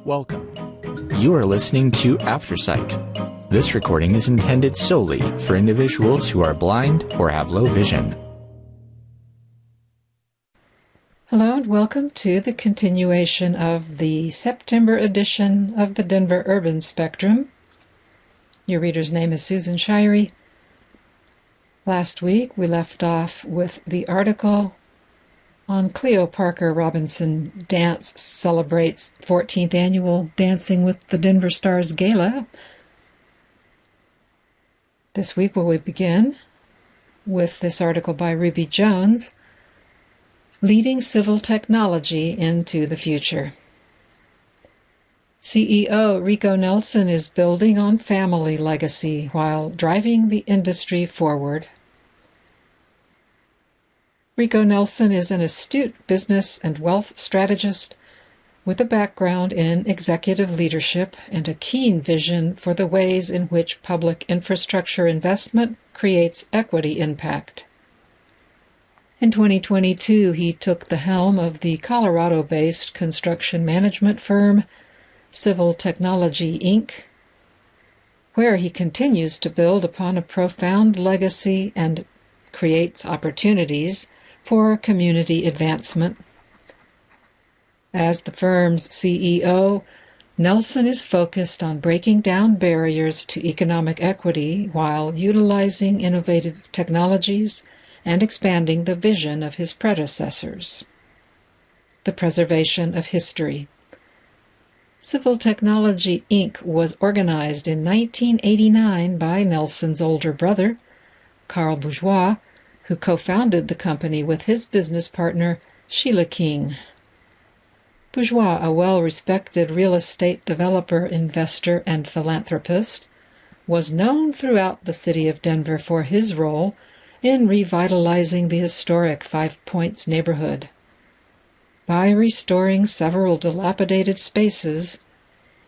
Welcome. You are listening to Aftersight. This recording is intended solely for individuals who are blind or have low vision. Hello and welcome to the continuation of the September edition of the Denver Urban Spectrum. Your reader's name is Susan Shirey. Last week we left off with the article on Cleo Parker Robinson Dance celebrates 14th annual Dancing with the Denver Stars Gala. This week we will begin with this article by Ruby Jones, Leading Civil Technology into the Future. CEO Rico Nelson is building on family legacy while driving the industry forward. Rico Nelson is an astute business and wealth strategist with a background in executive leadership and a keen vision for the ways in which public infrastructure investment creates equity impact. In 2022, he took the helm of the Colorado-based construction management firm Civil Technology, Inc., where he continues to build upon a profound legacy and creates opportunities for community advancement. As the firm's CEO, Nelson is focused on breaking down barriers to economic equity while utilizing innovative technologies and expanding the vision of his predecessors. The preservation of history. Civil Technology, Inc. was organized in 1989 by Nelson's older brother, Carl Bourgeois, who co-founded the company with his business partner, Sheila King. Bourgeois, a well-respected real estate developer, investor, and philanthropist, was known throughout the city of Denver for his role in revitalizing the historic Five Points neighborhood. By restoring several dilapidated spaces,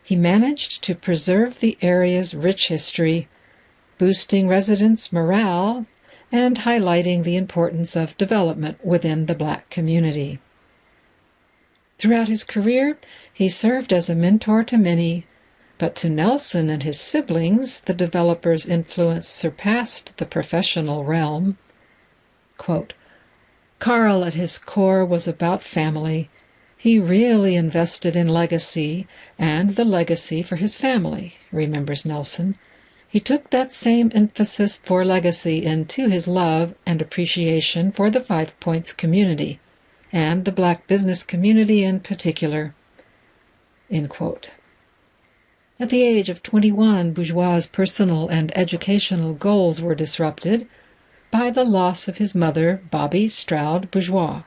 he managed to preserve the area's rich history, boosting residents' morale and highlighting the importance of development within the Black community. Throughout his career, he served as a mentor to many, but to Nelson and his siblings, the developer's influence surpassed the professional realm. Quote, Carl at his core was about family. He really invested in legacy and the legacy for his family, remembers Nelson. He took that same emphasis for legacy into his love and appreciation for the Five Points community, and the Black business community in particular. End quote. At the age of 21, Bourgeois' personal and educational goals were disrupted by the loss of his mother, Bobby Stroud Bourgeois.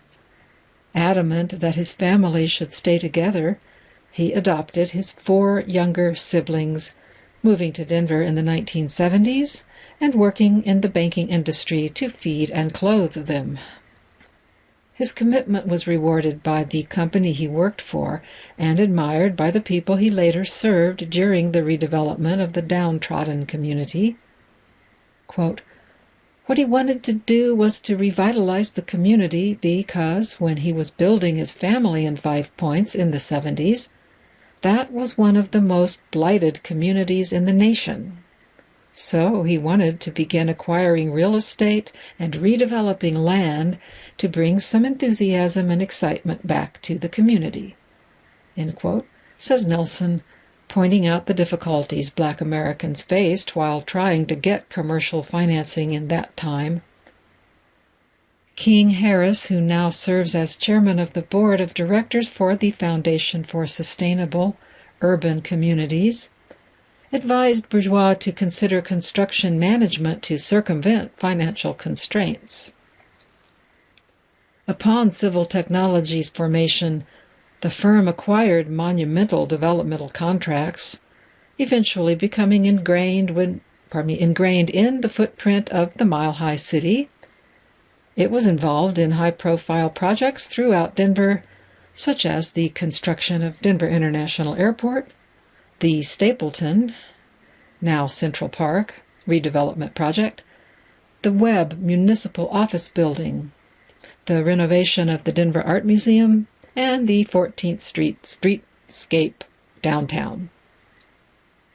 Adamant that his family should stay together, he adopted his 4 younger siblings, moving to Denver in the 1970s and working in the banking industry to feed and clothe them. His commitment was rewarded by the company he worked for and admired by the people he later served during the redevelopment of the downtrodden community. Quote, what he wanted to do was to revitalize the community because when he was building his family in Five Points in the 70s, that was one of the most blighted communities in the nation. So he wanted to begin acquiring real estate and redeveloping land to bring some enthusiasm and excitement back to the community. End quote, says Nelson, pointing out the difficulties Black Americans faced while trying to get commercial financing in that time. King Harris, who now serves as chairman of the board of directors for the Foundation for Sustainable Urban Communities, advised Bourgeois to consider construction management to circumvent financial constraints. Upon Civil Technology's formation, the firm acquired monumental developmental contracts, eventually becoming ingrained in the footprint of the Mile High City. It was involved in high-profile projects throughout Denver, such as the construction of Denver International Airport, the Stapleton, now Central Park, redevelopment project, the Webb Municipal Office Building, the renovation of the Denver Art Museum, and the 14th Street Streetscape downtown.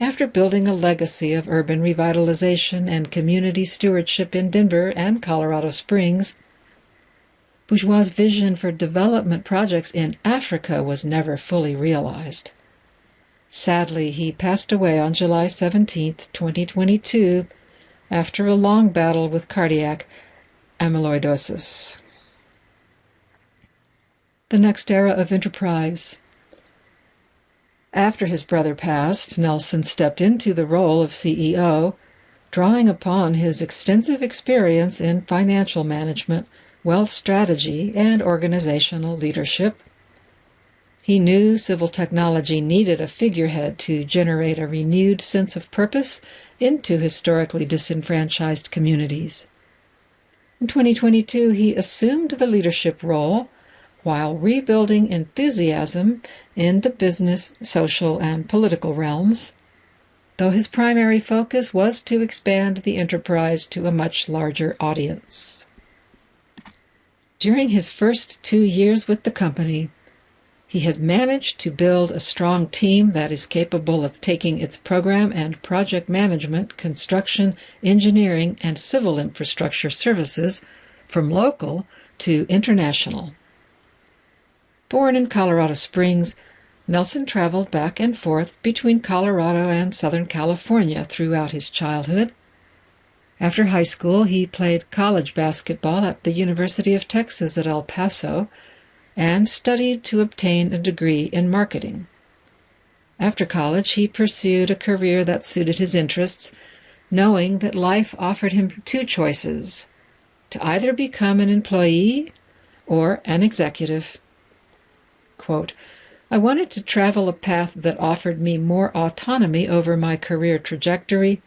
After building a legacy of urban revitalization and community stewardship in Denver and Colorado Springs, Bourgeois' vision for development projects in Africa was never fully realized. Sadly, he passed away on July 17, 2022, after a long battle with cardiac amyloidosis. The next era of enterprise. After his brother passed, Nelson stepped into the role of CEO, drawing upon his extensive experience in financial management, wealth strategy, and organizational leadership. He knew civil technology needed a figurehead to generate a renewed sense of purpose into historically disenfranchised communities. In 2022, he assumed the leadership role while rebuilding enthusiasm in the business, social, and political realms, though his primary focus was to expand the enterprise to a much larger audience. During his first 2 years with the company, he has managed to build a strong team that is capable of taking its program and project management, construction, engineering, and civil infrastructure services from local to international. Born in Colorado Springs, Nelson traveled back and forth between Colorado and Southern California throughout his childhood. After high school, he played college basketball at the University of Texas at El Paso and studied to obtain a degree in marketing. After college, he pursued a career that suited his interests, knowing that life offered him two choices: to either become an employee or an executive. Quote, "I wanted to travel a path that offered me more autonomy over my career trajectory,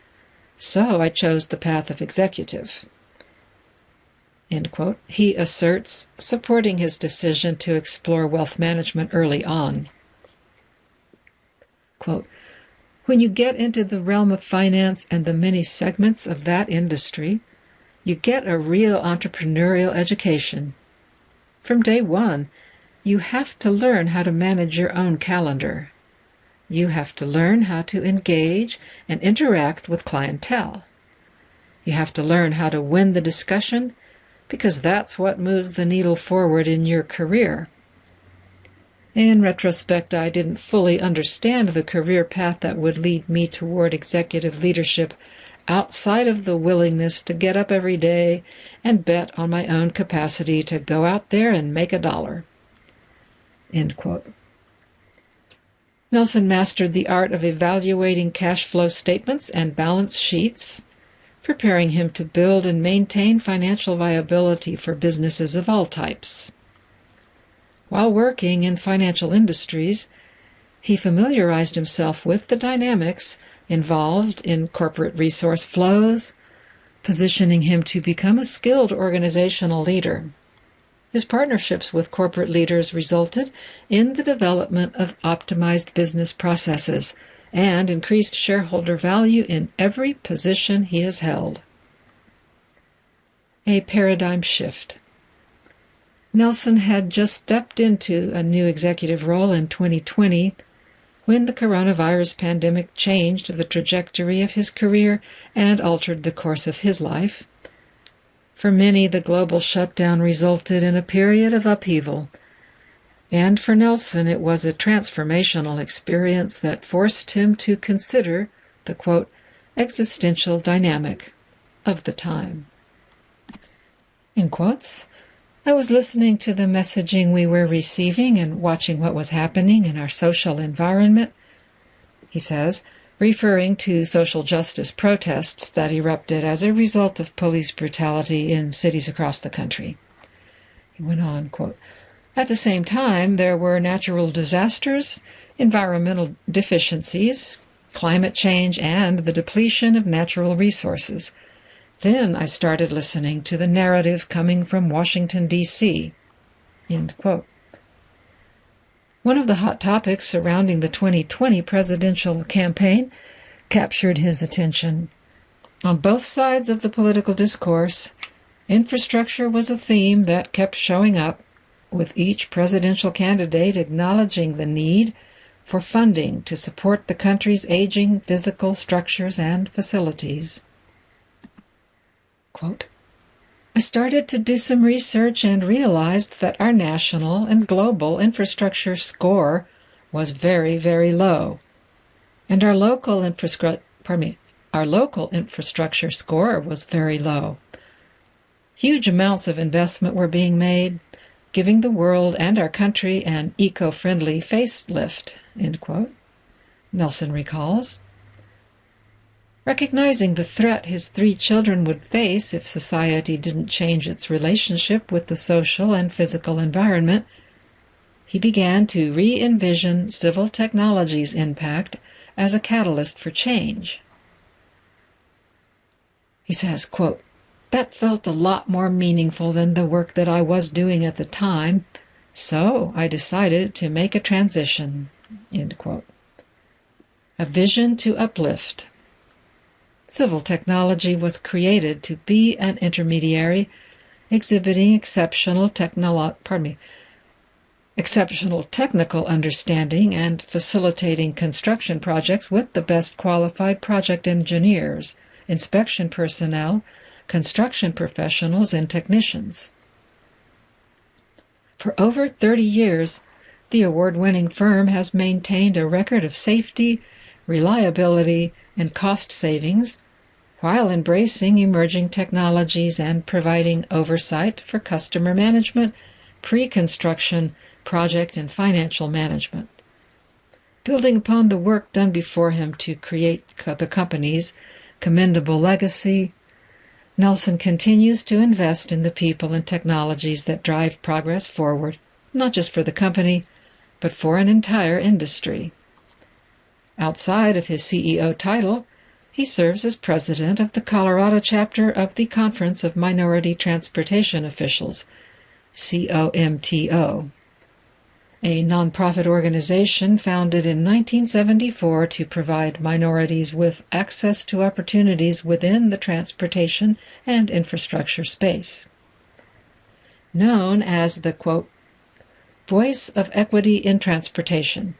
so I chose the path of executive." End quote. He asserts, supporting his decision to explore wealth management early on. Quote, "When you get into the realm of finance and the many segments of that industry, you get a real entrepreneurial education. From day one, you have to learn how to manage your own calendar. You have to learn how to engage and interact with clientele. You have to learn how to win the discussion, because that's what moves the needle forward in your career. In retrospect, I didn't fully understand the career path that would lead me toward executive leadership outside of the willingness to get up every day and bet on my own capacity to go out there and make a dollar." End quote. Nelson mastered the art of evaluating cash flow statements and balance sheets, preparing him to build and maintain financial viability for businesses of all types. While working in financial industries, he familiarized himself with the dynamics involved in corporate resource flows, positioning him to become a skilled organizational leader. His partnerships with corporate leaders resulted in the development of optimized business processes and increased shareholder value in every position he has held. A paradigm shift. Nelson had just stepped into a new executive role in 2020 when the coronavirus pandemic changed the trajectory of his career and altered the course of his life. For many, the global shutdown resulted in a period of upheaval, and for Nelson it was a transformational experience that forced him to consider the, quote, existential dynamic of the time. In quotes, "I was listening to the messaging we were receiving and watching what was happening in our social environment," he says, referring to social justice protests that erupted as a result of police brutality in cities across the country. He went on, quote, "At the same time, there were natural disasters, environmental deficiencies, climate change, and the depletion of natural resources. Then I started listening to the narrative coming from Washington, D.C." End quote. One of the hot topics surrounding the 2020 presidential campaign captured his attention. On both sides of the political discourse, infrastructure was a theme that kept showing up, with each presidential candidate acknowledging the need for funding to support the country's aging physical structures and facilities. Quote, I started to do some research and realized that our national and global infrastructure score was very, very low, and our local infrastructure score was very low. Huge amounts of investment were being made, giving the world and our country an eco-friendly facelift, end quote. Nelson recalls. Recognizing the threat his 3 children would face if society didn't change its relationship with the social and physical environment, he began to re-envision civil technology's impact as a catalyst for change. He says, quote, that felt a lot more meaningful than the work that I was doing at the time, so I decided to make a transition, end quote. A vision to uplift. Civil technology was created to be an intermediary, exhibiting exceptional technical understanding and facilitating construction projects with the best qualified project engineers, inspection personnel, construction professionals, and technicians. For over 30 years, the award-winning firm has maintained a record of safety, reliability, and cost savings, while embracing emerging technologies and providing oversight for customer management, pre-construction, project, and financial management. Building upon the work done before him to create the company's commendable legacy, Nelson continues to invest in the people and technologies that drive progress forward, not just for the company, but for an entire industry. Outside of his CEO title, he serves as president of the Colorado chapter of the Conference of Minority Transportation Officials, COMTO, a nonprofit organization founded in 1974 to provide minorities with access to opportunities within the transportation and infrastructure space. Known as the, quote, Voice of Equity in Transportation,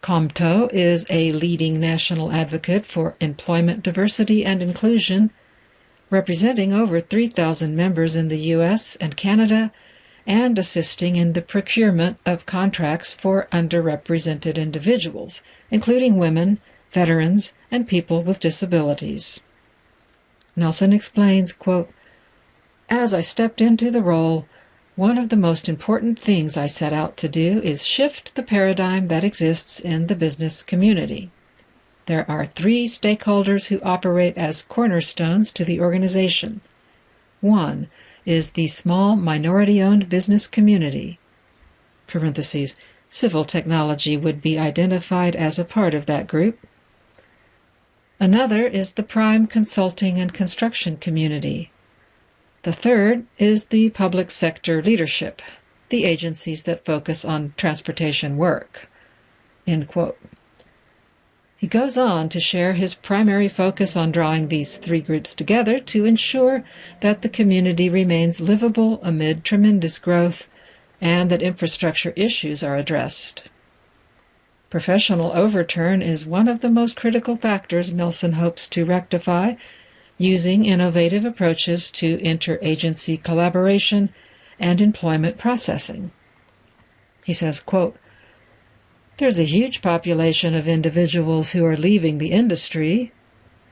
COMTO is a leading national advocate for employment diversity and inclusion, representing over 3,000 members in the U.S. and Canada, and assisting in the procurement of contracts for underrepresented individuals, including women, veterans, and people with disabilities. Nelson explains, quote, As I stepped into the role, one of the most important things I set out to do is shift the paradigm that exists in the business community. There are 3 stakeholders who operate as cornerstones to the organization. 1 is the small minority-owned business community. Parentheses, civil technology would be identified as a part of that group. Another is the prime consulting and construction community. The third is the public sector leadership, the agencies that focus on transportation work. End quote. He goes on to share his primary focus on drawing these 3 groups together to ensure that the community remains livable amid tremendous growth and that infrastructure issues are addressed. Professional overturn is one of the most critical factors Nelson hopes to rectify using innovative approaches to interagency collaboration and employment processing. He says, quote, There's a huge population of individuals who are leaving the industry.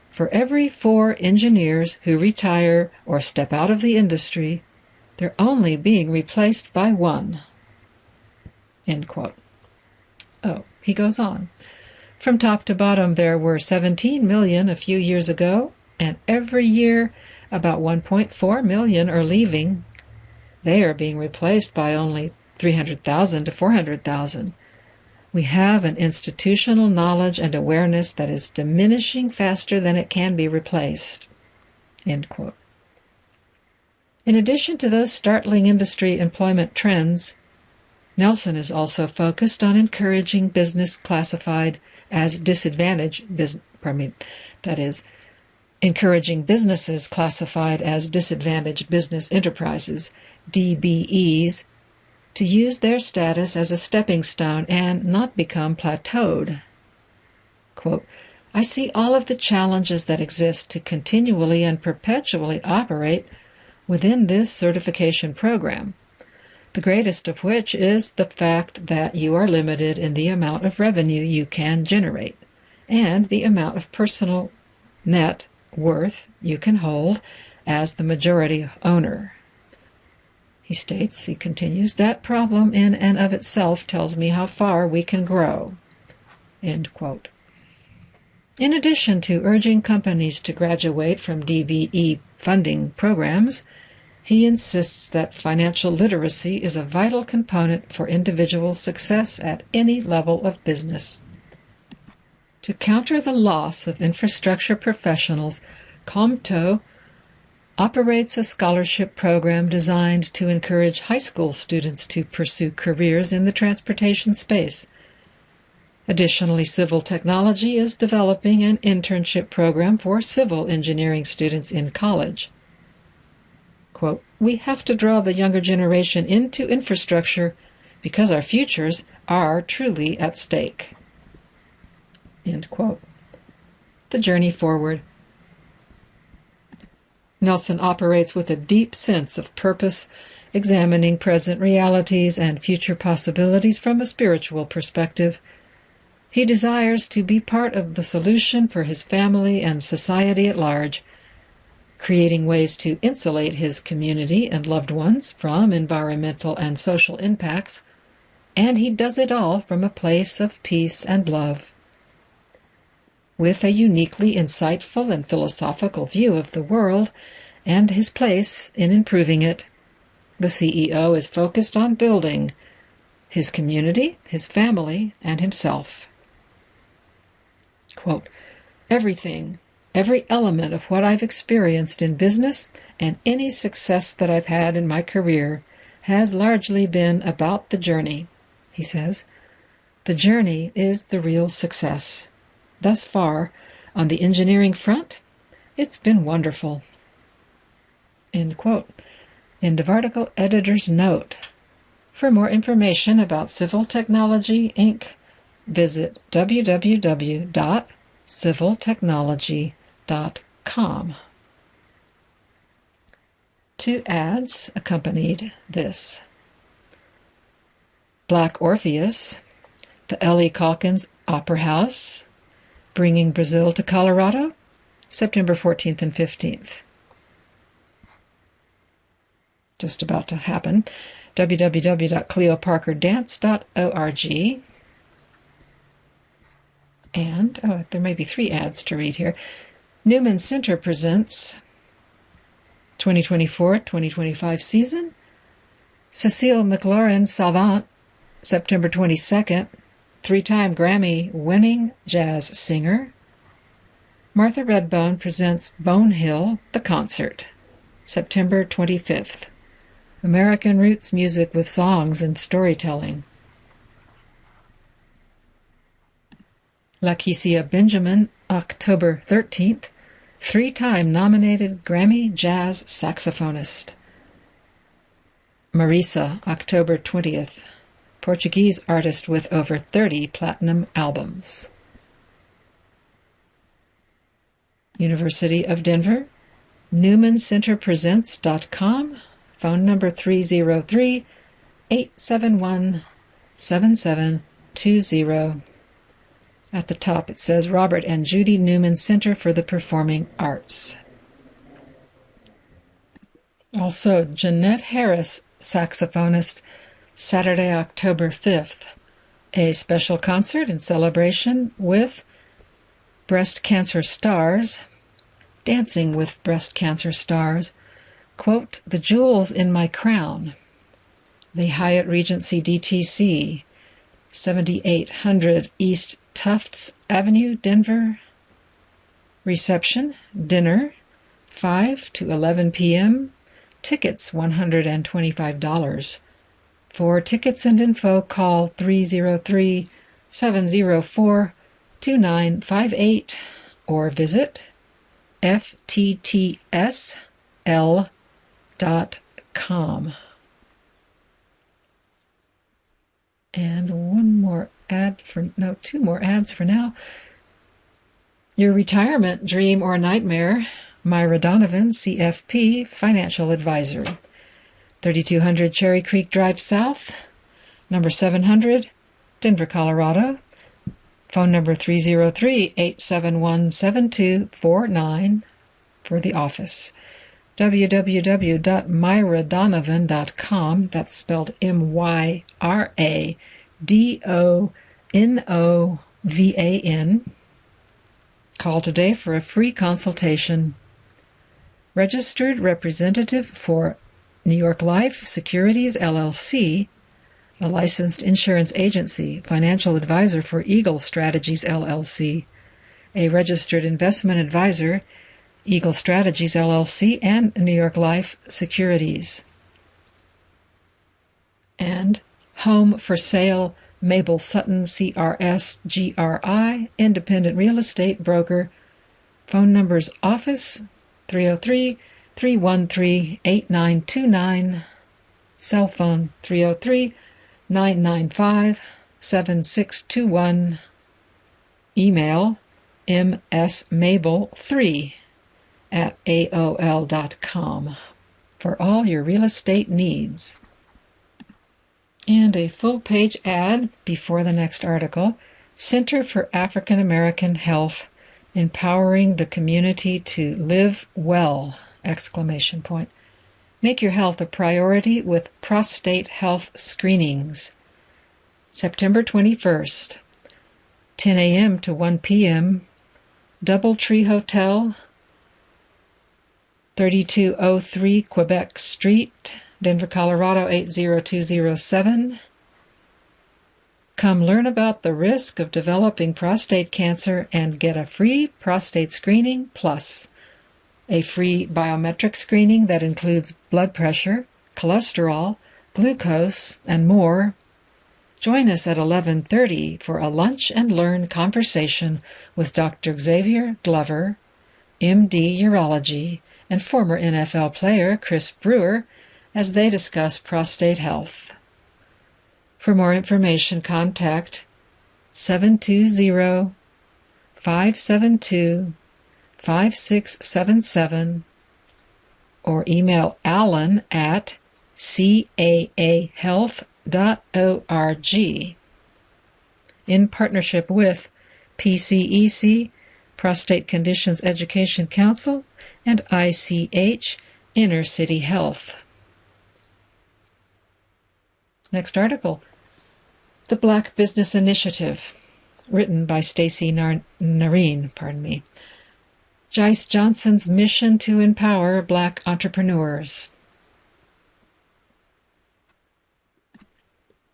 For every 4 engineers who retire or step out of the industry, they're only being replaced by 1. End quote. Oh, he goes on. From top to bottom, there were 17 million a few years ago, and every year about 1.4 million are leaving. They are being replaced by only 300,000 to 400,000. We have an institutional knowledge and awareness that is diminishing faster than it can be replaced. End quote. In addition to those startling industry employment trends, Nelson is also focused on encouraging business classified as disadvantaged encouraging businesses classified as disadvantaged business enterprises, DBEs, to use their status as a stepping stone and not become plateaued. Quote, I see all of the challenges that exist to continually and perpetually operate within this certification program, the greatest of which is the fact that you are limited in the amount of revenue you can generate and the amount of personal net worth you can hold as the majority owner. He states, he continues, that problem in and of itself tells me how far we can grow. End quote. In addition to urging companies to graduate from DBE funding programs, he insists that financial literacy is a vital component for individual success at any level of business. To counter the loss of infrastructure professionals, COMTO operates a scholarship program designed to encourage high school students to pursue careers in the transportation space. Additionally, Civil Technology is developing an internship program for civil engineering students in college. Quote, we have to draw the younger generation into infrastructure because our futures are truly at stake. End quote. The journey forward. Nelson operates with a deep sense of purpose, examining present realities and future possibilities from a spiritual perspective. He desires to be part of the solution for his family and society at large, creating ways to insulate his community and loved ones from environmental and social impacts, and he does it all from a place of peace and love. With a uniquely insightful and philosophical view of the world and his place in improving it, the CEO is focused on building his community, his family, and himself. Quote, everything, every element of what I've experienced in business and any success that I've had in my career has largely been about the journey, he says. The journey is the real success. Thus far, on the engineering front, it's been wonderful. End quote. End of article. Editor's note. For more information about Civil Technology, Inc., visit www.civiltechnology.com. 2 ads accompanied this. Black Orpheus, the L.E. Calkins Opera House, Bringing Brazil to Colorado, September 14th and 15th. Just about to happen. www.cleoparkerdance.org. And, there may be 3 ads to read here. Newman Center presents 2024-2025 season. Cecile McLaurin Salvant, September 22nd, 3-time Grammy-winning jazz singer. Martha Redbone presents Bonehill, the Concert, September 25th. American roots music with songs and storytelling. Lakecia Benjamin, October 13th, 3-time nominated Grammy jazz saxophonist. Marisa, October 20th, Portuguese artist with over 30 platinum albums. University of Denver, NewmanCenterPresents.com, phone number 303-871-7720. At the top it says Robert and Judy Newman Center for the Performing Arts. Also, Jeanette Harris, saxophonist, Saturday, October 5th, a special concert in celebration with breast cancer stars, Dancing with Breast Cancer Stars, quote, The Jewels in My Crown, the Hyatt Regency DTC, 7800 East Tufts Avenue, Denver. Reception, dinner, 5 to 11 p.m., tickets $125. For tickets and info, call 303-704-2958 or visit fttsl.com. And two more ads for now. Your retirement dream or nightmare, Myra Donovan, CFP, Financial Advisor. 3200 Cherry Creek Drive South, number 700, Denver, Colorado. Phone number 303-871-7249 for the office. www.myradonovan.com, that's spelled MyraDonovan. Call today for a free consultation. Registered representative for New York Life Securities, LLC, a licensed insurance agency, financial advisor for Eagle Strategies, LLC, a registered investment advisor, Eagle Strategies, LLC, and New York Life Securities. And Home for Sale, Mabel Sutton, CRS, GRI, independent real estate broker. Phone numbers office 303-313-8929, cell phone 303-995-7621, email msmabel3@aol.com for all your real estate needs. And a full-page ad before the next article, Center for African American Health, Empowering the Community to Live Well! Make your health a priority with prostate health screenings. September 21st, 10 a.m. to 1 p.m., Doubletree Hotel, 3203 Quebec Street, Denver, Colorado 80207. Come learn about the risk of developing prostate cancer and get a free prostate screening plus a free biometric screening that includes blood pressure, cholesterol, glucose, and more. Join us at 11:30 for a lunch and learn conversation with Dr. Xavier Glover, MD Urology, and former NFL player Chris Brewer as they discuss prostate health. For more information, contact 720-572-5677 or email Alan at caahealth.org in partnership with PCEC, Prostate Conditions Education Council, and ICH, Inner City Health. Next article, The Black Business Initiative, written by Stacy Nareen. Jice Johnson's mission to empower Black entrepreneurs.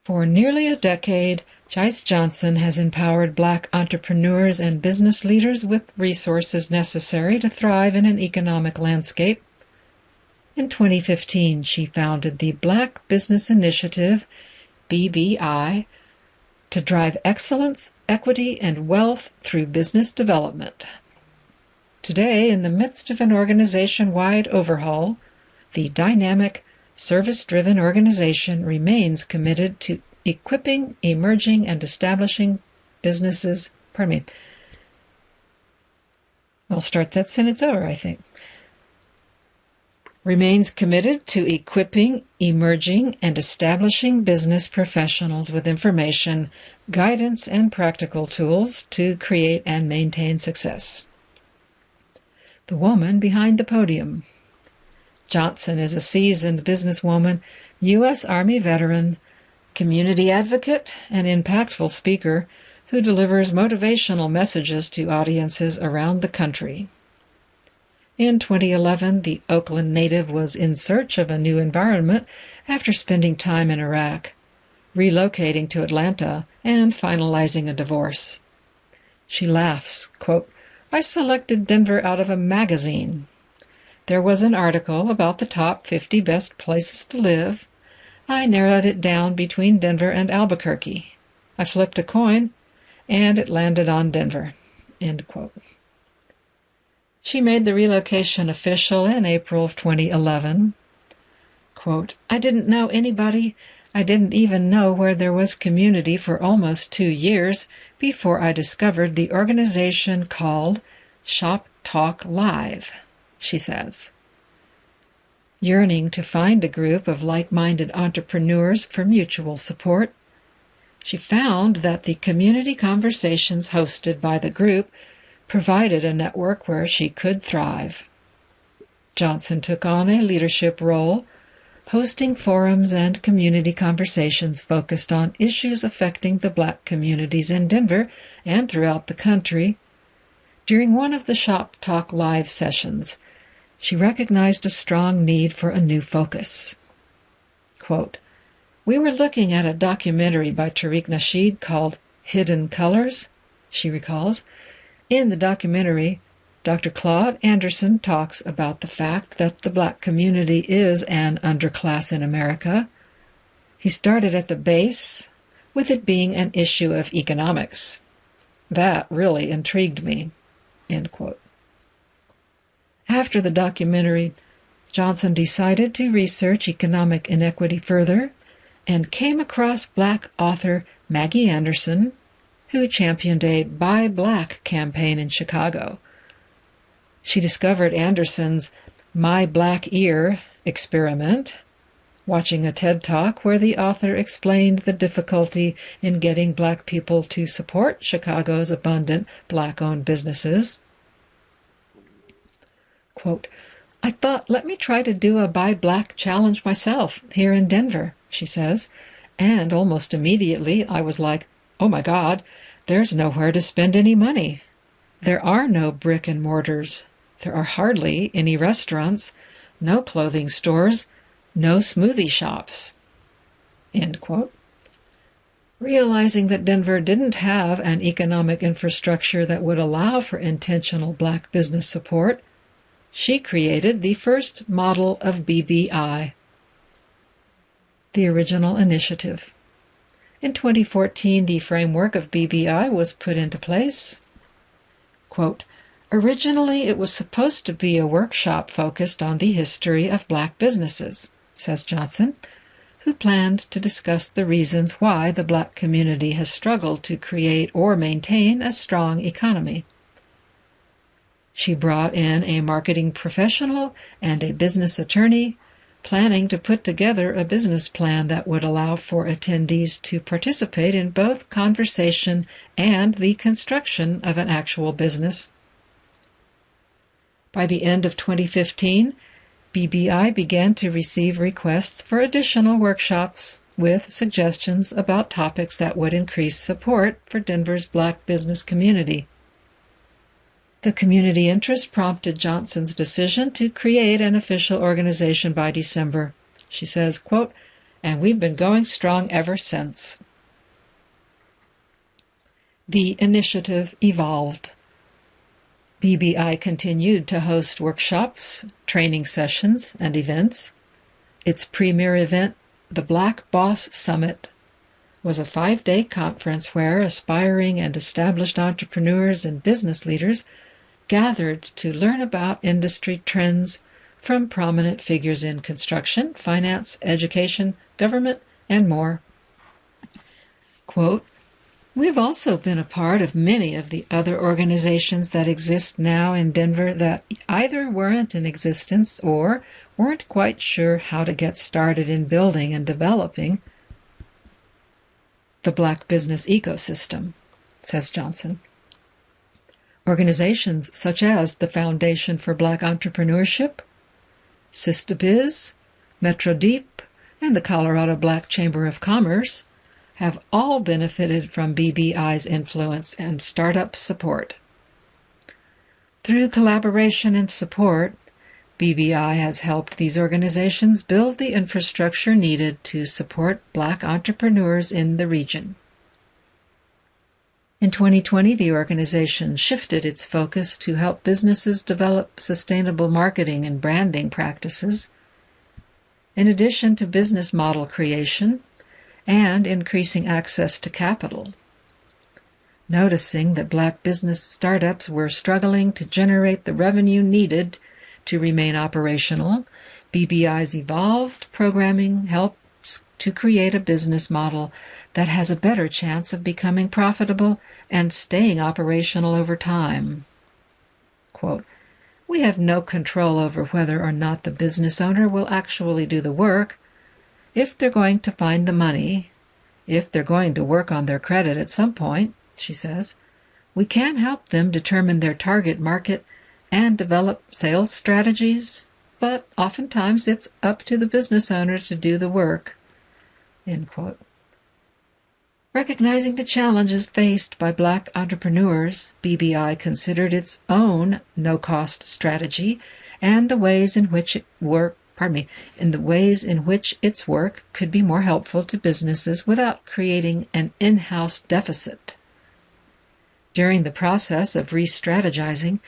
For nearly a decade, Jice Johnson has empowered Black entrepreneurs and business leaders with resources necessary to thrive in an economic landscape. In 2015, she founded the Black Business Initiative, BBI, to drive excellence, equity, and wealth through business development. Today, in the midst of an organization-wide overhaul, the dynamic, service-driven organization remains committed to equipping, emerging, and establishing businesses. I'll start that sentence over, I think. Remains committed to equipping, emerging, and establishing business professionals with information, guidance, and practical tools to create and maintain success. The woman behind the podium. Johnson is a seasoned businesswoman, U.S. Army veteran, community advocate, and impactful speaker who delivers motivational messages to audiences around the country. In 2011, the Oakland native was in search of a new environment after spending time in Iraq, relocating to Atlanta, and finalizing a divorce. She laughs, quote, "I selected Denver out of a magazine. There was an article about the top 50 best places to live. I narrowed it down between Denver and Albuquerque. I flipped a coin, and it landed on Denver." End quote. She made the relocation official in April of 2011. Quote, "I didn't know anybody. I didn't even know where there was community for almost 2 years before I discovered the organization called Shop Talk Live, she says. Yearning to find a group of like-minded entrepreneurs for mutual support, she found that the community conversations hosted by the group provided a network where she could thrive. Johnson took on a leadership role, hosting forums and community conversations focused on issues affecting the Black communities in Denver and throughout the country. During one of the Shop Talk Live sessions, she recognized a strong need for a new focus. Quote, "We were looking at a documentary by Tariq Nasheed called Hidden Colors," she recalls. In the documentary, Dr. Claude Anderson talks about the fact that the Black community is an underclass in America. He started at the base, with it being an issue of economics. That really intrigued me. End quote. After the documentary, Johnson decided to research economic inequity further and came across Black author Maggie Anderson, who championed a Buy Black campaign in Chicago. She discovered Anderson's My Black Ear experiment, watching a TED Talk where the author explained the difficulty in getting Black people to support Chicago's abundant Black-owned businesses. Quote, "I thought, let me try to do a Buy Black challenge myself here in Denver," she says, and almost immediately I was like, oh my God, there's nowhere to spend any money. There are no brick and mortars. There are hardly any restaurants, no clothing stores, no smoothie shops. End quote. Realizing that Denver didn't have an economic infrastructure that would allow for intentional Black business support, she created the first model of BBI, the original initiative. In 2014, the framework of BBI was put into place. Quote, "Originally, it was supposed to be a workshop focused on the history of Black businesses," says Johnson, who planned to discuss the reasons why the Black community has struggled to create or maintain a strong economy. She brought in a marketing professional and a business attorney, planning to put together a business plan that would allow for attendees to participate in both conversation and the construction of an actual business. By the end of 2015, BBI began to receive requests for additional workshops with suggestions about topics that would increase support for Denver's Black business community. The community interest prompted Johnson's decision to create an official organization by December. She says, quote, "And we've been going strong ever since." The initiative evolved. BBI continued to host workshops, training sessions, and events. Its premier event, the Black Boss Summit, was a 5-day conference where aspiring and established entrepreneurs and business leaders gathered to learn about industry trends from prominent figures in construction, finance, education, government, and more. Quote, "We've also been a part of many of the other organizations that exist now in Denver that either weren't in existence or weren't quite sure how to get started in building and developing the Black business ecosystem," says Johnson. Organizations such as the Foundation for Black Entrepreneurship, SistaBiz, MetroDeep, and the Colorado Black Chamber of Commerce have all benefited from BBI's influence and startup support. Through collaboration and support, BBI has helped these organizations build the infrastructure needed to support Black entrepreneurs in the region. In 2020, the organization shifted its focus to help businesses develop sustainable marketing and branding practices, in addition to business model creation and increasing access to capital. Noticing that Black business startups were struggling to generate the revenue needed to remain operational, BBI's evolved programming helped hopes to create a business model that has a better chance of becoming profitable and staying operational over time. Quote, "We have no control over whether or not the business owner will actually do the work. If they're going to find the money, if they're going to work on their credit at some point," she says, "we can help them determine their target market and develop sales strategies, but oftentimes it's up to the business owner to do the work." End quote. Recognizing the challenges faced by Black entrepreneurs, BBI considered its own no-cost strategy and the ways in which its work could be more helpful to businesses without creating an in-house deficit. During the process of re-strategizing,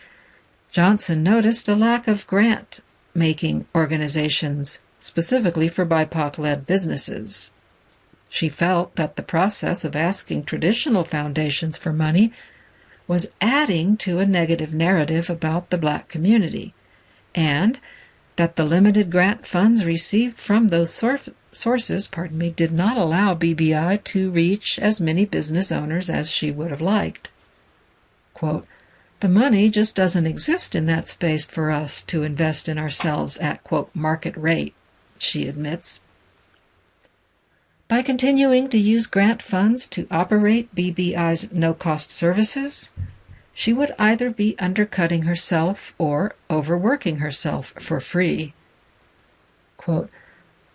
Johnson noticed a lack of grant-making organizations, specifically for BIPOC-led businesses. She felt that the process of asking traditional foundations for money was adding to a negative narrative about the Black community, and that the limited grant funds received from those sources did not allow BBI to reach as many business owners as she would have liked. Quote, "The money just doesn't exist in that space for us to invest in ourselves at, quote, market rate," she admits. By continuing to use grant funds to operate BBI's no-cost services, she would either be undercutting herself or overworking herself for free. Quote,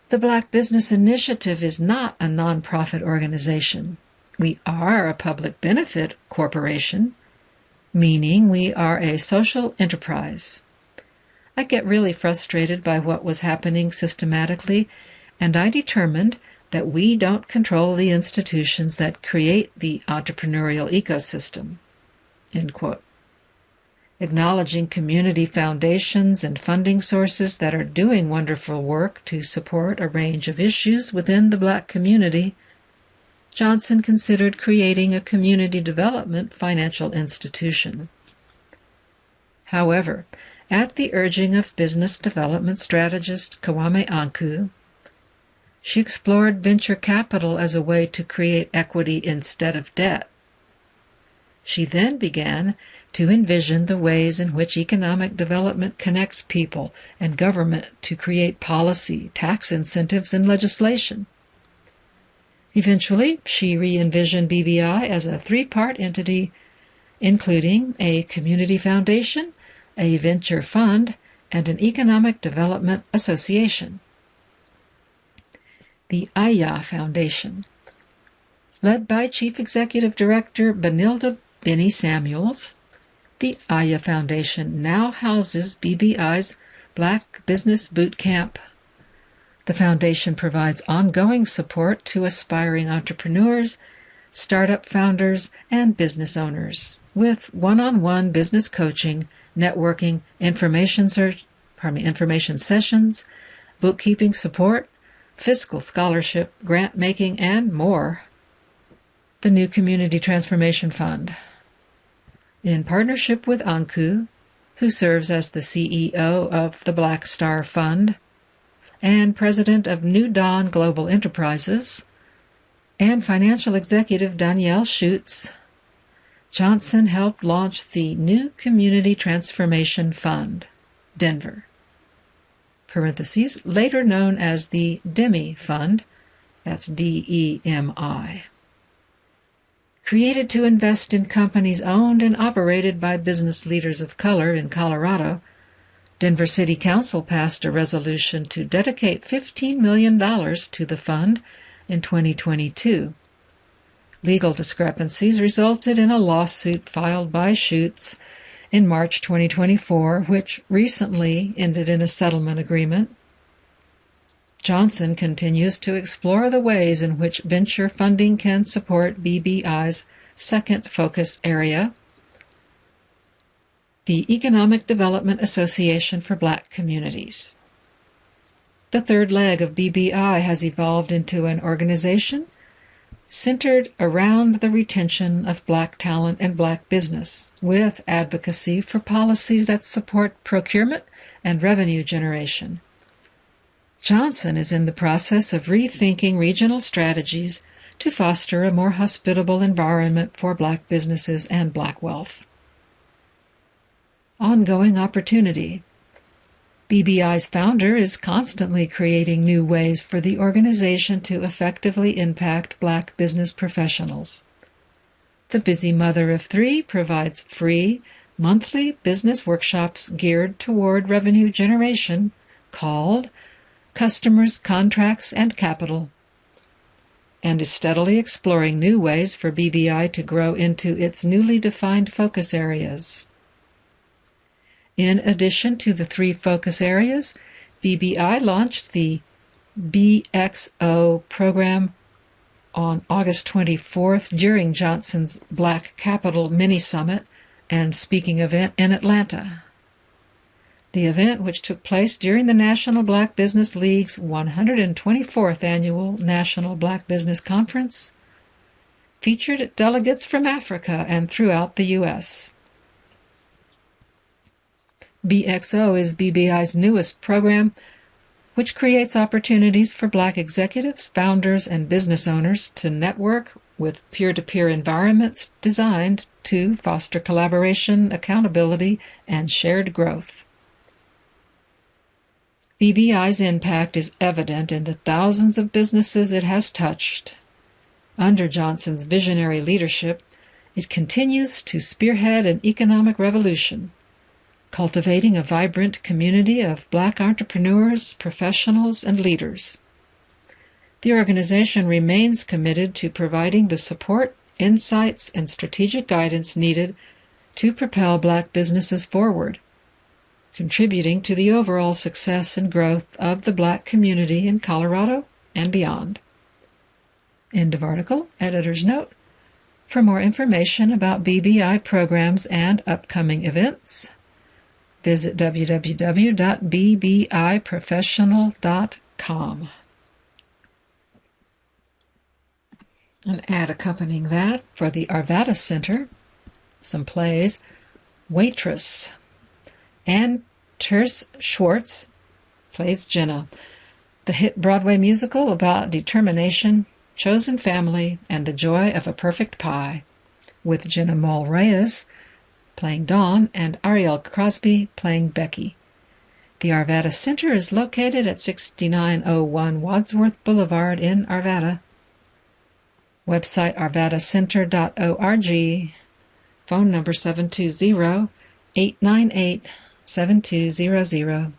"The Black Business Initiative is not a nonprofit organization. We are a public benefit corporation, meaning we are a social enterprise. I get really frustrated by what was happening systematically, and I determined that we don't control the institutions that create the entrepreneurial ecosystem." End quote. Acknowledging community foundations and funding sources that are doing wonderful work to support a range of issues within the Black community, Johnson considered creating a community development financial institution. However, at the urging of business development strategist Kwame Anku, she explored venture capital as a way to create equity instead of debt. She then began to envision the ways in which economic development connects people and government to create policy, tax incentives, and legislation. Eventually, she re-envisioned BBI as a three-part entity, including a community foundation, a venture fund, and an economic development association. The Aya Foundation. Led by Chief Executive Director Benilda Benny Samuels, the Aya Foundation now houses BBI's Black Business Boot Camp. The foundation provides ongoing support to aspiring entrepreneurs, startup founders, and business owners, with one-on-one business coaching, networking, information sessions, bookkeeping support, fiscal scholarship, grant-making, and more. The New Community Transformation Fund. In partnership with Anku, who serves as the CEO of the Black Star Fund and president of New Dawn Global Enterprises, and financial executive Danielle Schutz, Johnson helped launch the New Community Transformation Fund, Denver, later known as the DEMI Fund, that's DEMI. Created to invest in companies owned and operated by business leaders of color in Colorado, Denver City Council passed a resolution to dedicate $15 million to the fund in 2022. Legal discrepancies resulted in a lawsuit filed by Schutz in March 2024, which recently ended in a settlement agreement. Johnson continues to explore the ways in which venture funding can support BBI's second focus area, the Economic Development Association for Black Communities. The third leg of BBI has evolved into an organization centered around the retention of Black talent and Black business, with advocacy for policies that support procurement and revenue generation. Johnson is in the process of rethinking regional strategies to foster a more hospitable environment for Black businesses and Black wealth. Ongoing opportunity. BBI's founder is constantly creating new ways for the organization to effectively impact Black business professionals. The Busy Mother of Three provides free, monthly business workshops geared toward revenue generation called Customers, Contracts, and Capital, and is steadily exploring new ways for BBI to grow into its newly defined focus areas. In addition to the three focus areas, BBI launched the BXO program on August 24th during Johnson's Black Capital Mini-Summit and Speaking event in Atlanta. The event, which took place during the National Black Business League's 124th Annual National Black Business Conference, featured delegates from Africa and throughout the U.S. BXO is BBI's newest program, which creates opportunities for Black executives, founders, and business owners to network with peer-to-peer environments designed to foster collaboration, accountability, and shared growth. BBI's impact is evident in the thousands of businesses it has touched. Under Johnson's visionary leadership, it continues to spearhead an economic revolution, cultivating a vibrant community of Black entrepreneurs, professionals, and leaders. The organization remains committed to providing the support, insights, and strategic guidance needed to propel Black businesses forward, contributing to the overall success and growth of the Black community in Colorado and beyond. End of article. Editor's note. For more information about BBI programs and upcoming events, visit www.bbiprofessional.com. An ad accompanying that for the Arvada Center, some plays, Waitress. Anne Terse Schwartz plays Jenna, the hit Broadway musical about determination, chosen family, and the joy of a perfect pie, with Jenna Moll Reyes playing Dawn and Ariel Crosby playing Becky. The Arvada Center is located at 6901 Wadsworth Boulevard in Arvada. Website arvadacenter.org. Phone number 720-898-7200.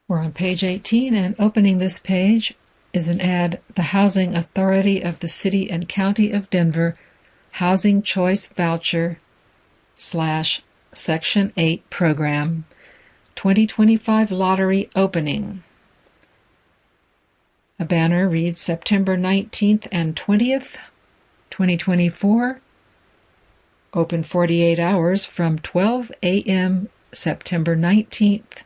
We're on page 18, and opening this page is an ad, the Housing Authority of the City and County of Denver Housing Choice Voucher / Section 8 Program 2025 Lottery Opening. A banner reads September 19th and 20th, 2024. Open 48 hours from 12 a.m. September 19th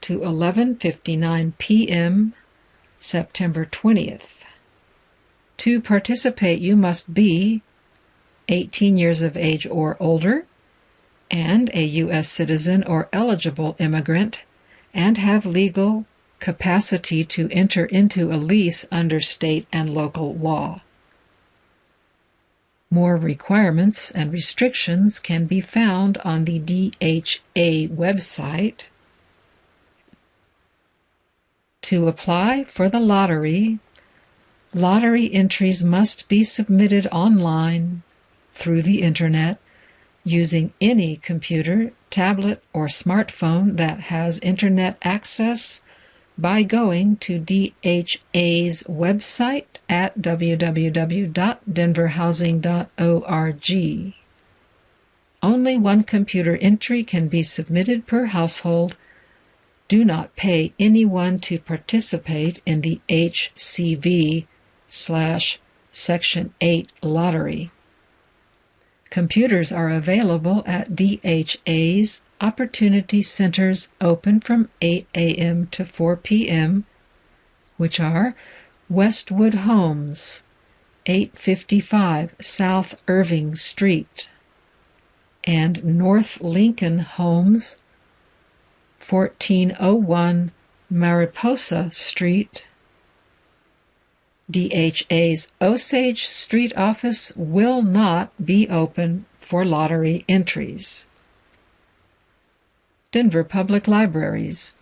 to 11:59 p.m. September 20th. To participate, you must be 18 years of age or older and a U.S. citizen or eligible immigrant and have legal capacity to enter into a lease under state and local law. More requirements and restrictions can be found on the DHA website. To apply for the lottery, lottery entries must be submitted online through the Internet using any computer, tablet, or smartphone that has Internet access by going to DHA's website at www.denverhousing.org. Only one computer entry can be submitted per household. Do not pay anyone to participate in the HCV / Section 8 lottery. Computers are available at DHA's Opportunity Centers open from 8 a.m. to 4 p.m., which are Westwood Homes, 855 South Irving Street, and North Lincoln Homes, 1401 Mariposa Street. DHA's Osage Street office will not be open for lottery entries. Denver Public Libraries.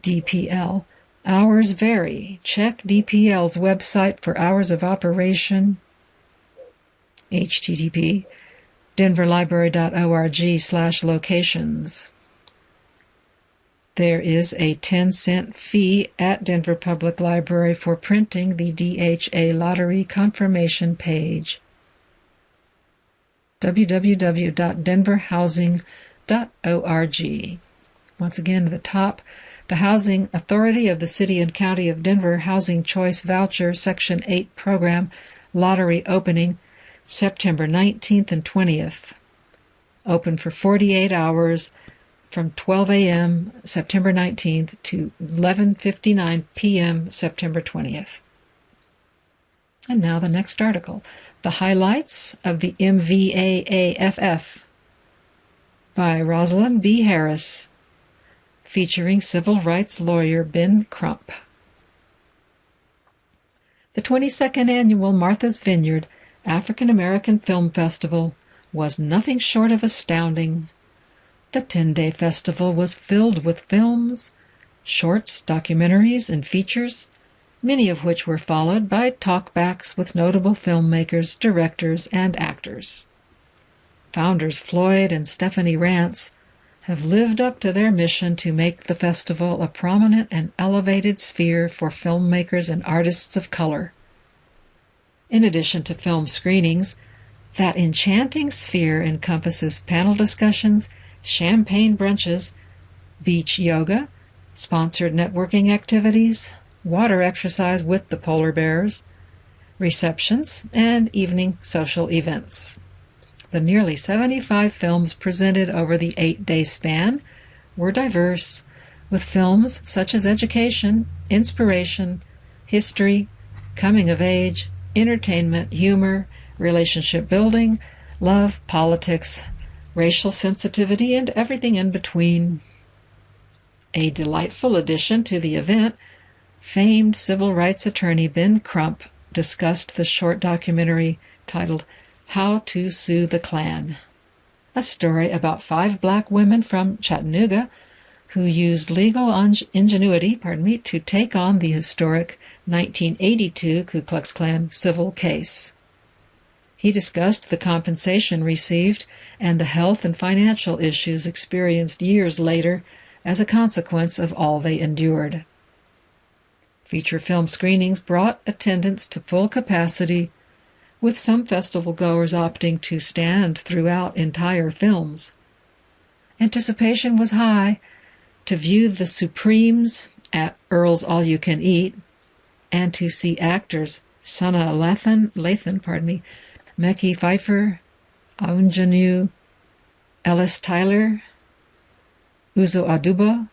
DPL. Hours vary. Check DPL's website for hours of operation. http denverlibrary.org/locations. There is a 10-cent fee at Denver Public Library for printing the DHA lottery confirmation page. www.denverhousing.org. Once again, at the top, the Housing Authority of the City and County of Denver Housing Choice Voucher Section 8 Program Lottery Opening September 19th and 20th. Open for 48 hours from 12 a.m. September 19th to 11:59 p.m. September 20th. And now the next article, The Highlights of the MVAAFF by Rosalind B. Harris, featuring civil rights lawyer Ben Crump. The 22nd Annual Martha's Vineyard African American Film Festival was nothing short of astounding. The 10-day festival was filled with films, shorts, documentaries, and features, many of which were followed by talkbacks with notable filmmakers, directors, and actors. Founders Floyd and Stephanie Rance have lived up to their mission to make the festival a prominent and elevated sphere for filmmakers and artists of color. In addition to film screenings, that enchanting sphere encompasses panel discussions, champagne brunches, beach yoga, sponsored networking activities, water exercise with the polar bears, receptions, and evening social events. The nearly 75 films presented over the 8-day span were diverse, with films such as education, inspiration, history, coming of age, entertainment, humor, relationship building, love, politics, racial sensitivity, and everything in between. A delightful addition to the event, famed civil rights attorney Ben Crump discussed the short documentary titled How to Sue the Klan, a story about 5 black women from Chattanooga who used legal ingenuity to take on the historic 1982 Ku Klux Klan civil case. He discussed the compensation received and the health and financial issues experienced years later as a consequence of all they endured. Feature film screenings brought attendance to full capacity, with some festival goers opting to stand throughout entire films. Anticipation was high to view the Supremes at Earl's All You Can Eat and to see actors Sana Lathan, Mekhi Phifer, Aunjanue, Ellis Tyler, Uzo Aduba,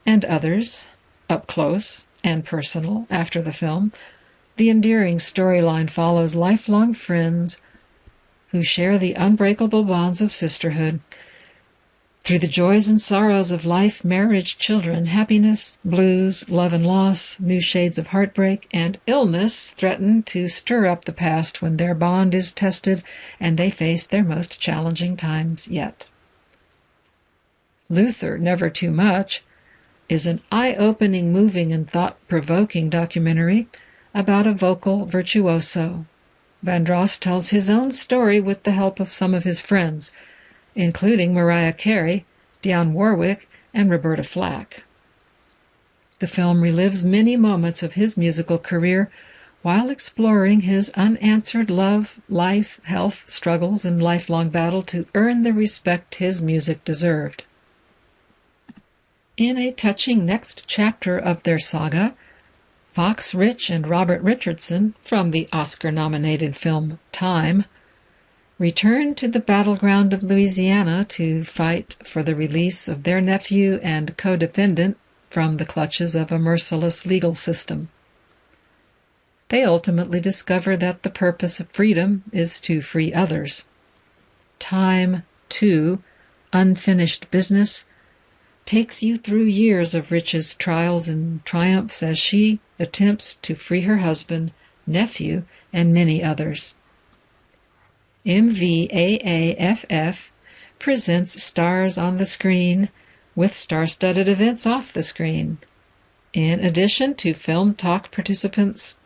and others up close and personal after the film. The endearing storyline follows lifelong friends who share the unbreakable bonds of sisterhood. Through the joys and sorrows of life, marriage, children, happiness, blues, love and loss, new shades of heartbreak, and illness threaten to stir up the past when their bond is tested and they face their most challenging times yet. Luther, Never Too Much, is an eye-opening, moving, and thought-provoking documentary about a vocal virtuoso. Vandross tells his own story with the help of some of his friends, including Mariah Carey, Dionne Warwick, and Roberta Flack. The film relives many moments of his musical career while exploring his unanswered love, life, health struggles, and lifelong battle to earn the respect his music deserved. In a touching next chapter of their saga, Fox Rich and Robert Richardson, from the Oscar-nominated film Time, returned to the battleground of Louisiana to fight for the release of their nephew and co-defendant from the clutches of a merciless legal system. They ultimately discover that the purpose of freedom is to free others. Time 2, Unfinished Business, takes you through years of Rich's trials and triumphs as she attempts to free her husband, nephew, and many others. MVAAFF presents Stars on the Screen with star-studded events off the screen. In addition to Film Talk participants,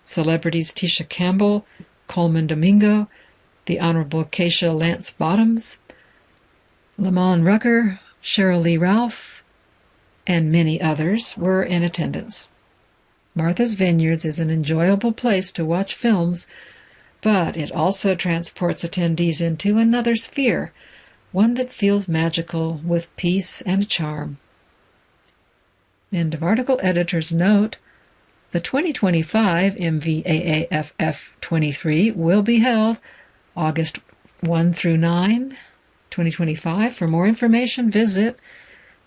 celebrities Tisha Campbell, Coleman Domingo, the Honorable Keisha Lance Bottoms, Lamont Rucker, Cheryl Lee Ralph, and many others were in attendance. Martha's Vineyards is an enjoyable place to watch films, but it also transports attendees into another sphere, one that feels magical with peace and charm. End of article. Editor's note: the 2025 MVAAFF 23 will be held August 1 through 9, 2025. For more information, visit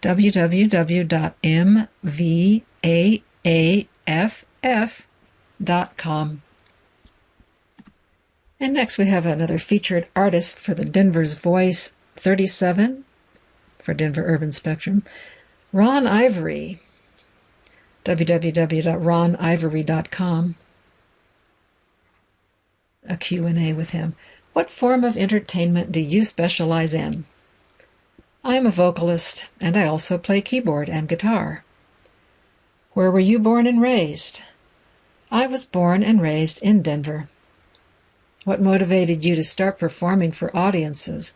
www.mvaaff.com. And next we have another featured artist for the Denver's Voice 37 for Denver Urban Spectrum, Ron Ivory, www.ronivory.com. A Q&A with him. What form of entertainment do you specialize in? I am a vocalist, and I also play keyboard and guitar. Where were you born and raised? I was born and raised in Denver. What motivated you to start performing for audiences?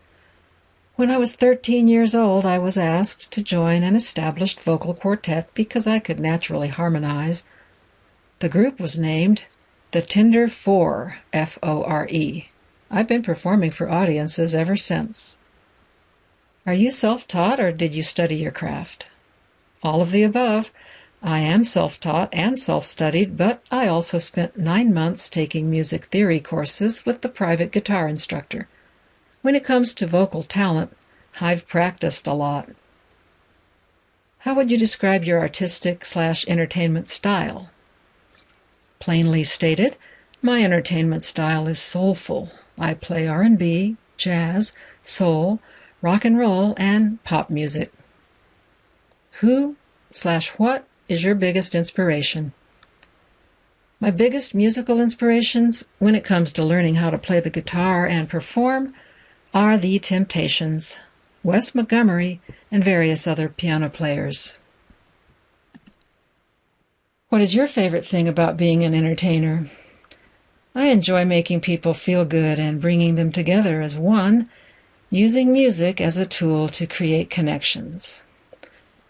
When I was 13 years old, I was asked to join an established vocal quartet because I could naturally harmonize. The group was named the Tender Four, F-O-R-E. I've been performing for audiences ever since. Are you self-taught or did you study your craft? All of the above. I am self-taught and self-studied, but I also spent 9 months taking music theory courses with the private guitar instructor. When it comes to vocal talent, I've practiced a lot. How would you describe your artistic/entertainment style? Plainly stated, my entertainment style is soulful. I play R&B, jazz, soul, rock and roll, and pop music. Who/what is your biggest inspiration? My biggest musical inspirations, when it comes to learning how to play the guitar and perform, are The Temptations, Wes Montgomery, and various other piano players. What is your favorite thing about being an entertainer? I enjoy making people feel good and bringing them together as one, using music as a tool to create connections.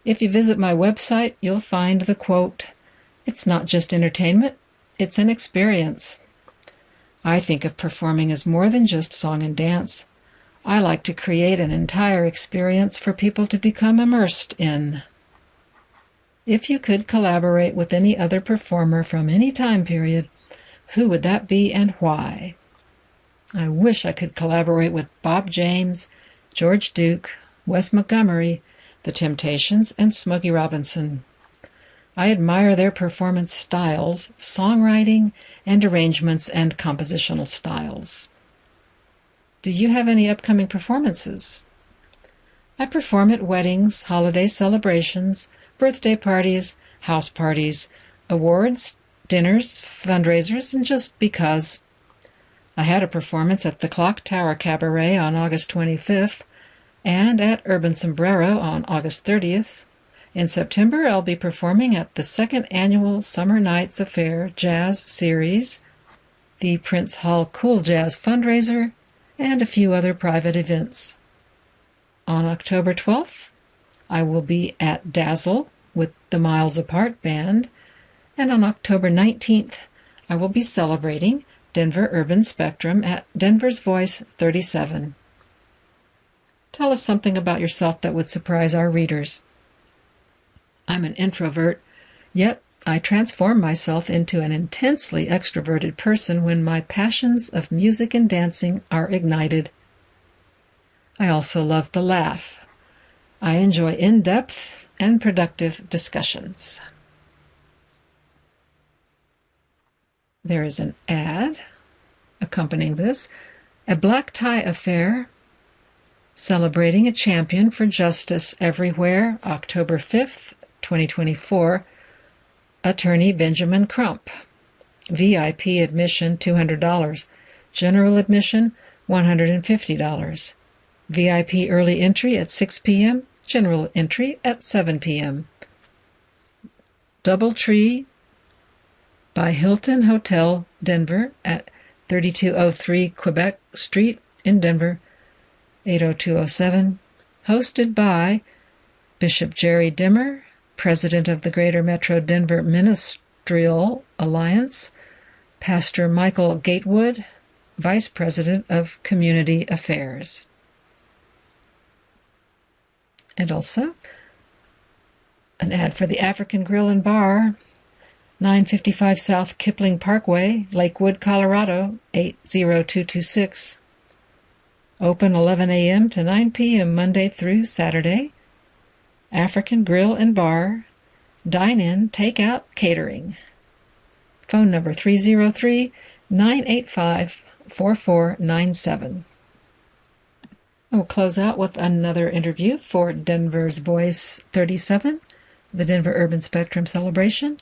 If you visit my website, you'll find the quote, "It's not just entertainment, it's an experience." I think of performing as more than just song and dance. I like to create an entire experience for people to become immersed in. If you could collaborate with any other performer from any time period, who would that be and why? I wish I could collaborate with Bob James, George Duke, Wes Montgomery, The Temptations, and Smokey Robinson. I admire their performance styles, songwriting, and arrangements and compositional styles. Do you have any upcoming performances? I perform at weddings, holiday celebrations, birthday parties, house parties, awards, dinners, fundraisers, and just because. I had a performance at the Clock Tower Cabaret on August 25th and at Urban Sombrero on August 30th. In September, I'll be performing at the second annual Summer Nights Affair Jazz Series, the Prince Hall Cool Jazz fundraiser, and a few other private events. On October 12th, I will be at Dazzle with the Miles Apart Band, and on October 19th, I will be celebrating Denver Urban Spectrum at Denver's Voice 37. Tell us something about yourself that would surprise our readers. I'm an introvert, yet I transform myself into an intensely extroverted person when my passions of music and dancing are ignited. I also love to laugh. I enjoy in-depth and productive discussions. There is an ad accompanying this. A black tie affair Celebrating a Champion for Justice Everywhere, October 5th, 2024, Attorney Benjamin Crump. VIP admission $200, general admission $150. VIP early entry at 6 p.m., general entry at 7 p.m. Doubletree by Hilton Hotel, Denver, at 3203 Quebec Street in Denver, 80207. Hosted by Bishop Jerry Dimmer, President of the Greater Metro Denver Ministerial Alliance, Pastor Michael Gatewood, Vice President of Community Affairs. And also an ad for the African Grill and Bar, 955 South Kipling Parkway, Lakewood, Colorado, 80226. Open 11 a.m. to 9 p.m. Monday through Saturday. African Grill and Bar, dine-in, take-out, catering. Phone number 303-985-4497. We'll close out with another interview for Denver's Voice 37, the Denver Urban Spectrum Celebration.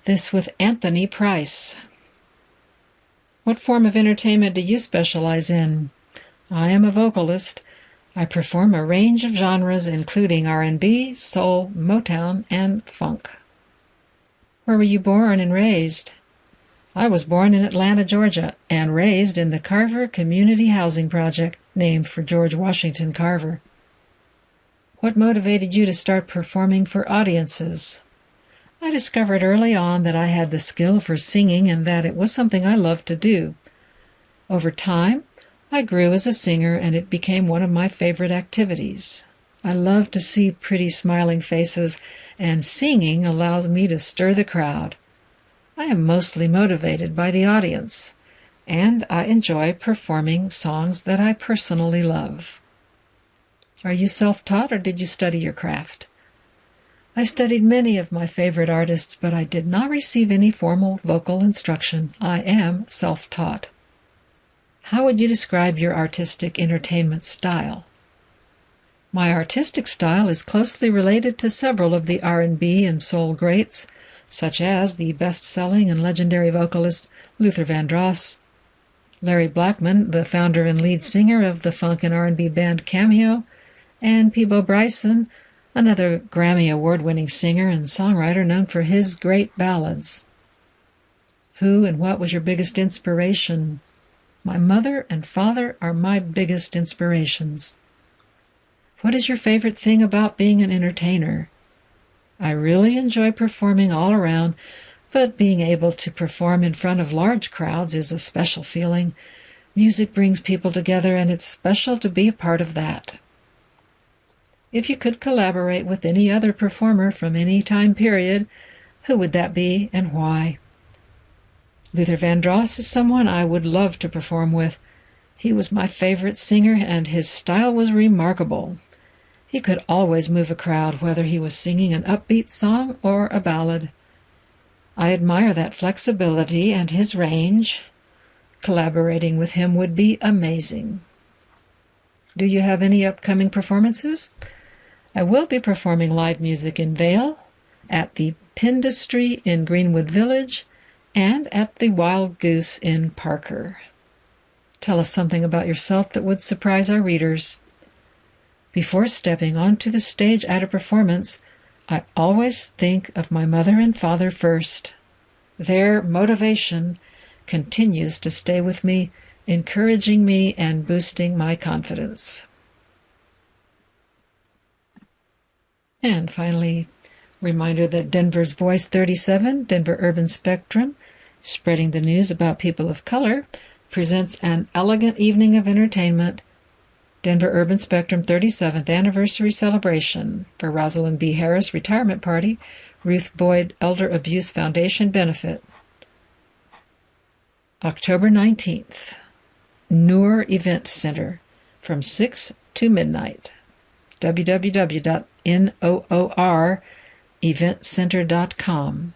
This with Anthony Price. What form of entertainment do you specialize in? I am a vocalist. I perform a range of genres including R&B, soul, Motown, and funk. Where were you born and raised? I was born in Atlanta, Georgia, and raised in the Carver Community Housing Project, named for George Washington Carver. What motivated you to start performing for audiences? I discovered early on that I had the skill for singing and that it was something I loved to do. Over time, I grew as a singer and it became one of my favorite activities. I love to see pretty smiling faces, and singing allows me to stir the crowd. I am mostly motivated by the audience, and I enjoy performing songs that I personally love. Are you self-taught or did you study your craft? I studied many of my favorite artists, but I did not receive any formal vocal instruction. I am self-taught. How would you describe your artistic entertainment style? My artistic style is closely related to several of the R&B and soul greats, such as the best-selling and legendary vocalist Luther Vandross, Larry Blackmon, the founder and lead singer of the funk and R&B band Cameo, and Peabo Bryson, another Grammy Award-winning singer and songwriter known for his great ballads. Who and what was your biggest inspiration? My mother and father are my biggest inspirations. What is your favorite thing about being an entertainer? I really enjoy performing all around, but being able to perform in front of large crowds is a special feeling. Music brings people together, and it's special to be a part of that. If you could collaborate with any other performer from any time period, who would that be and why? Luther Vandross is someone I would love to perform with. He was my favorite singer, and his style was remarkable. He could always move a crowd, whether he was singing an upbeat song or a ballad. I admire that flexibility and his range. Collaborating with him would be amazing. Do you have any upcoming performances? I will be performing live music in Vail, at the Pindustry in Greenwood Village, and at the Wild Goose in Parker. Tell us something about yourself that would surprise our readers. Before stepping onto the stage at a performance, I always think of my mother and father first. Their motivation continues to stay with me, encouraging me and boosting my confidence. And finally, reminder that Denver's Voice 37, Denver Urban Spectrum, spreading the news about people of color, presents an elegant evening of entertainment, Denver Urban Spectrum 37th Anniversary Celebration for Rosalind B. Harris Retirement Party, Ruth Boyd Elder Abuse Foundation Benefit. October 19th, Noor Event Center, from 6 to midnight. www.nooreventcenter.com.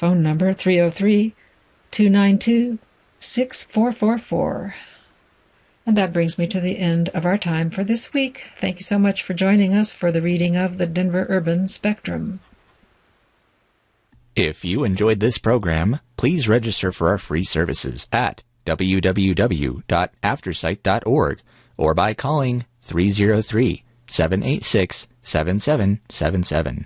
Phone number 303-292-6444. And that brings me to the end of our time for this week. Thank you so much for joining us for the reading of the Denver Urban Spectrum. If you enjoyed this program, please register for our free services at www.aftersight.org or by calling 303-786-7777.